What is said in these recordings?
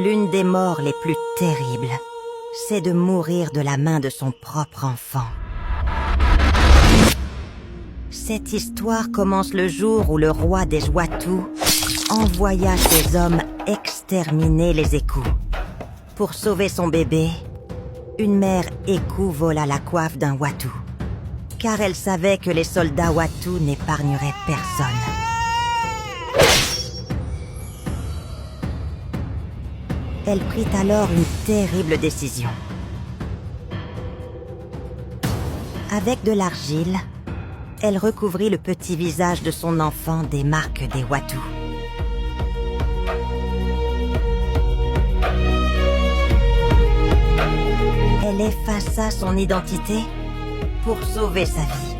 L'une des morts les plus terribles, c'est de mourir de la main de son propre enfant. Cette histoire commence le jour où le roi des Watu envoya ses hommes exterminer les écous. Pour sauver son bébé, une mère écou vola la coiffe d'un Watu, car elle savait que les soldats Watu n'épargneraient personne. Elle prit alors une terrible décision. Avec de l'argile, elle recouvrit le petit visage de son enfant des marques des Watu. Elle effaça son identité pour sauver sa vie.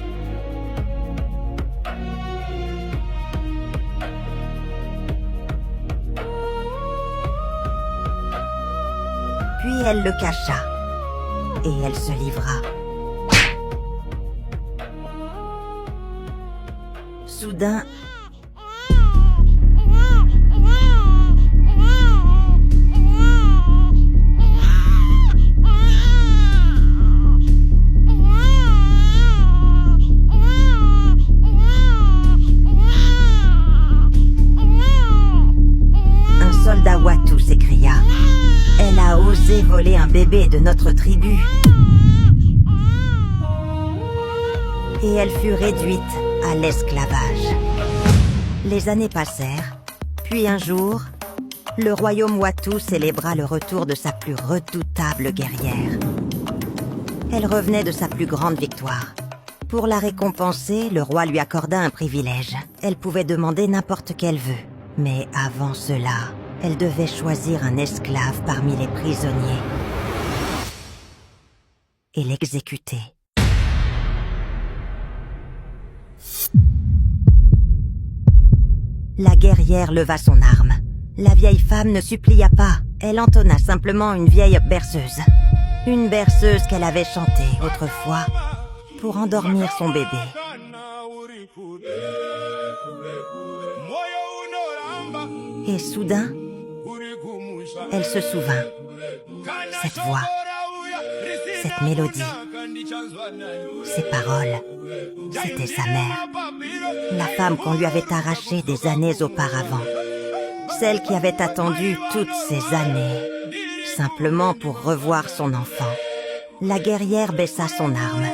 Puis elle le cacha et elle se livra. Soudain, un soldat Watu s'écria. Elle a osé voler un bébé de notre tribu. Et elle fut réduite à l'esclavage. Les années passèrent, puis un jour, le royaume Watu célébra le retour de sa plus redoutable guerrière. Elle revenait de sa plus grande victoire. Pour la récompenser, le roi lui accorda un privilège. Elle pouvait demander n'importe quel vœu. Mais avant cela, elle devait choisir un esclave parmi les prisonniers et l'exécuter. La guerrière leva son arme. La vieille femme ne supplia pas. Elle entonna simplement une vieille berceuse. Une berceuse qu'elle avait chantée autrefois pour endormir son bébé. Et soudain, elle se souvint. Cette voix, cette mélodie, ces paroles, c'était sa mère. La femme qu'on lui avait arrachée des années auparavant. Celle qui avait attendu toutes ces années, simplement pour revoir son enfant. La guerrière baissa son arme.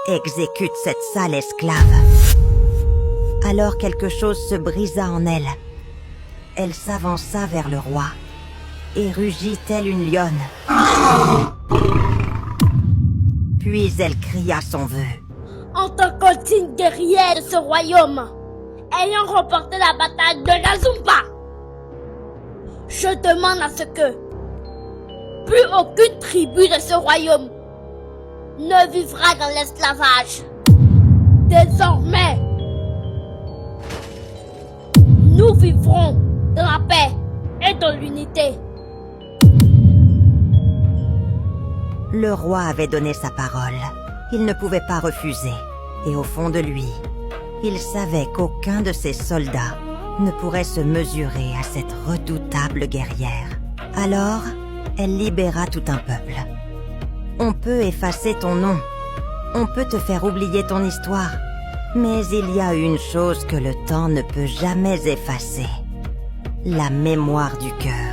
Exécute cette sale esclave. Alors quelque chose se brisa en elle. Elle s'avança vers le roi et rugit telle une lionne. Puis elle cria son vœu. En tant qu'ultime guerrière de ce royaume, ayant remporté la bataille de Nazumba, je demande à ce que plus aucune tribu de ce royaume ne vivra dans l'esclavage. Désormais, nous vivrons dans la paix et dans l'unité. Le roi avait donné sa parole. Il ne pouvait pas refuser. Et au fond de lui, il savait qu'aucun de ses soldats ne pourrait se mesurer à cette redoutable guerrière. Alors, elle libéra tout un peuple. On peut effacer ton nom. On peut te faire oublier ton histoire. Mais il y a une chose que le temps ne peut jamais effacer. La mémoire du cœur.